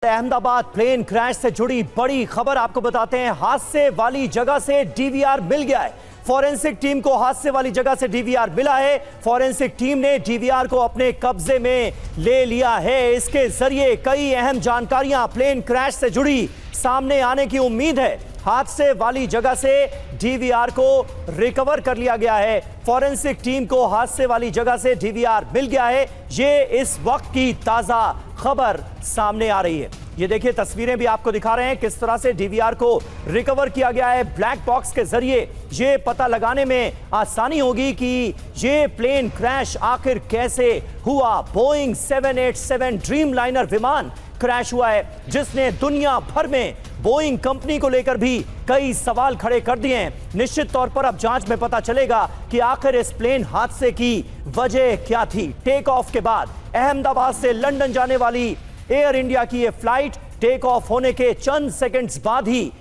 Ahmedabad plane crash से जुड़ी बड़ी खबर आपको बताते हैं। हादसे वाली जगह से डीवीआर मिल गया है। फॉरेंसिक टीम को हादसे वाली जगह से डीवीआर मिला है। फॉरेंसिक टीम ने डीवीआर को अपने कब्जे में ले लिया है। इसके जरिए कई अहम जानकारियां प्लेन क्रैश से जुड़ी सामने आने की उम्मीद है। हादसे वाली जगह से डीवीआर को रिकवर कर लिया गया है। फॉरेंसिक टीम को हादसे वाली जगह से डीवीआर मिल गया है। ये इस वक्त की ताजा खबर सामने आ रही है। ये देखिए, तस्वीरें भी आपको दिखा रहे हैं किस तरह से डीवीआर को रिकवर किया गया है। ब्लैक बॉक्स के जरिए ये पता लगाने में आसानी होगी कि ये प्लेन क्रैश आखिर कैसे हुआ। बोइंग 787 ड्रीमलाइनर विमान क्रैश हुआ है, जिसने दुनिया भर में बोइंग कंपनी को लेकर भी कई सवाल खड़े कर दिए हैं। निश्चित तौर पर अब जांच में पता चलेगा कि आखिर इस प्लेन हादसे की वजह क्या थी। टेक ऑफ के बाद अहमदाबाद से लंदन जाने वाली एयर इंडिया की यह फ्लाइट टेक ऑफ होने के चंद सेकंड्स बाद ही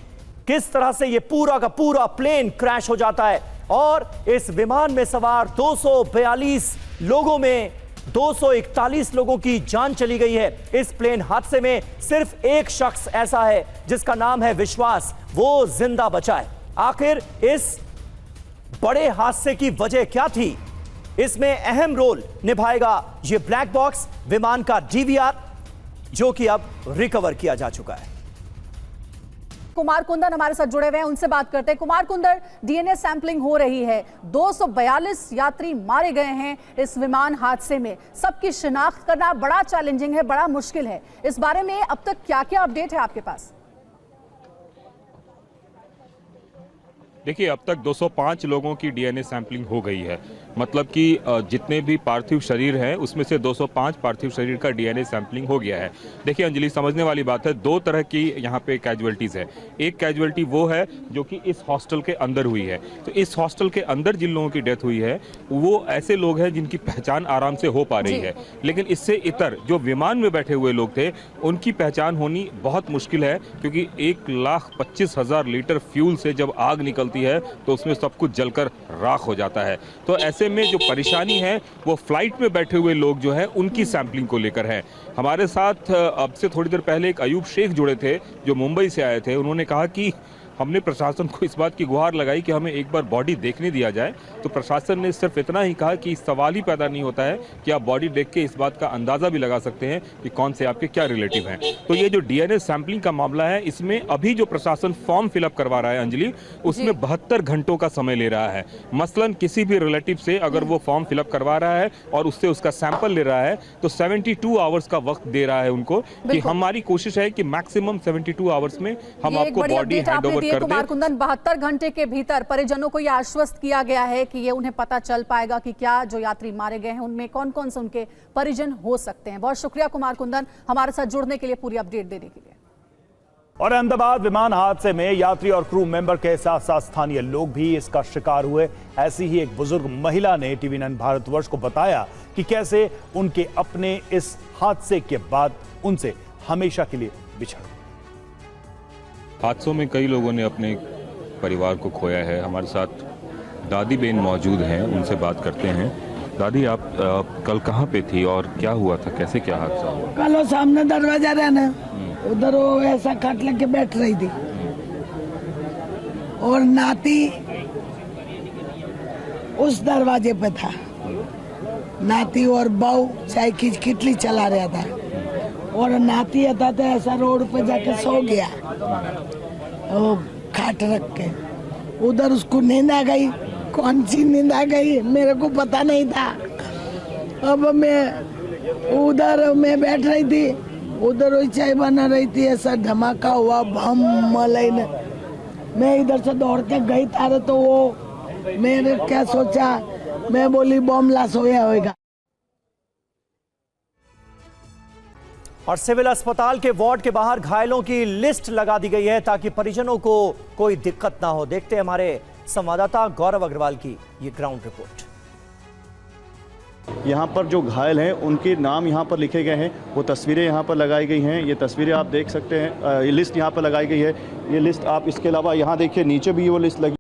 किस तरह से यह पूरा का पूरा प्लेन क्रैश हो जाता है और इस विमान में सवार 242 लोगों में 241 लोगों की जान चली गई है। इस प्लेन हादसे में सिर्फ एक शख्स ऐसा है जिसका नाम है विश्वास, वो जिंदा बचा है। आखिर इस बड़े हादसे की वजह क्या थी? इसमें अहम रोल निभाएगा ये ब्लैक बॉक्स विमान का डीवीआर, जो कि अब रिकवर किया जा चुका है। कुमार कुंदन हमारे साथ जुड़े हुए हैं, उनसे बात करते हैं। कुमार कुंदन, डीएनए सैंपलिंग हो रही है, 242 यात्री मारे गए हैं इस विमान हादसे में। सबकी शिनाख्त करना बड़ा चैलेंजिंग है, बड़ा मुश्किल है। इस बारे में अब तक क्या क्या अपडेट है आपके पास? देखिए, अब तक 205 लोगों की डीएनए सैंपलिंग हो गई है। मतलब कि जितने भी पार्थिव शरीर हैं उसमें से 205 पार्थिव शरीर का डीएनए सैंपलिंग हो गया है। देखिए अंजलि, समझने वाली बात है, दो तरह की यहाँ पे कैजुअलिटीज है। एक कैजुअलिटी वो है जो कि इस हॉस्टल के अंदर हुई है। तो इस हॉस्टल के अंदर जिन लोगों की डेथ हुई है वो ऐसे लोग हैं जिनकी पहचान आराम से हो पा रही है। लेकिन इससे इतर जो विमान में बैठे हुए लोग थे उनकी पहचान होनी बहुत मुश्किल है, क्योंकि 1,25,000 लीटर फ्यूल से जब आग निकलती है तो उसमें सब कुछ जलकर राख हो जाता है। तो ऐसे में जो परेशानी है वो फ्लाइट में बैठे हुए लोग जो है उनकी सैंपलिंग को लेकर है। हमारे साथ अब से थोड़ी देर पहले एक अयूब शेख जुड़े थे जो मुंबई से आए थे। उन्होंने कहा कि हमने प्रशासन को इस बात की गुहार लगाई कि हमें एक बार बॉडी देखने दिया जाए, तो प्रशासन ने सिर्फ इतना ही कहा कि सवाल ही पैदा नहीं होता है कि आप बॉडी देख के इस बात का अंदाजा भी लगा सकते हैं कि कौन से आपके क्या रिलेटिव हैं। तो ये जो डीएनए सैंपलिंग का मामला है, इसमें अभी जो प्रशासन फॉर्म फिलअप करवा रहा है अंजलि, उसमें 72 घंटों का समय ले रहा है। मसलन किसी भी रिलेटिव से अगर वो फॉर्म फिलअप करवा रहा है और उससे उसका सैंपल ले रहा है तो 72 आवर्स का वक्त दे रहा है उनको, कि हमारी कोशिश है कि मैक्सिमम 72 आवर्स में हम आपको body hand over. Kumar Kundan, 72 घंटे के भीतर परिजनों को यह आश्वस्त किया गया है कि ये उन्हें पता चल पाएगा कि क्या जो यात्री मारे गए हैं उनमें कौन कौन से उनके परिजन हो सकते हैं। बहुत शुक्रिया कुमार कुंदन हमारे साथ जुड़ने के लिए, पूरी अपडेट देने के लिए। और अहमदाबाद विमान हादसे में यात्री और क्रू मेंबर के साथ साथ स्थानीय लोग भी इसका शिकार हुए। ऐसी ही एक बुजुर्ग महिला ने TV9 भारतवर्ष को बताया कि कैसे उनके अपने इस हादसे के बाद उनसे हमेशा के लिए बिछड़ गए। हादसों में कई लोगों ने अपने परिवार को खोया है। हमारे साथ दादी बेन मौजूद हैं, उनसे बात करते हैं। दादी, आप कल कहाँ पे थी और क्या हुआ था, कैसे क्या हादसा हुआ? कल वो सामने दरवाजा रहना, उधर वो ऐसा खाट लेके बैठ रही थी और नाती उस दरवाजे पे था। नाती और बहू चाय की किटली चला रहा था और नाती आता तो ऐसा रोड पे जाके सो गया, वो खाट रख के। उधर उसको नींद आ गई, कौन सी नींद आ गई मेरे को पता नहीं था। अब मैं बैठ रही थी, उधर वही चाय बना रही थी, ऐसा धमाका हुआ, बम मलई ने। मैं इधर से दौड़ते गई तारे तो वो मैंने क्या सोचा, मैं बोली बम लाश होगा। और सिविल अस्पताल के वार्ड के बाहर घायलों की लिस्ट लगा दी गई है ताकि परिजनों को कोई दिक्कत ना हो। देखते हैं हमारे संवाददाता गौरव अग्रवाल की ये ग्राउंड रिपोर्ट। यहाँ पर जो घायल हैं उनके नाम यहाँ पर लिखे गए हैं, वो तस्वीरें यहाँ पर लगाई गई हैं। ये तस्वीरें आप देख सकते हैं, ये लिस्ट यहाँ पर लगाई गई है। ये लिस्ट आप इसके अलावा यहाँ देखिए नीचे भी वो लिस्ट लगी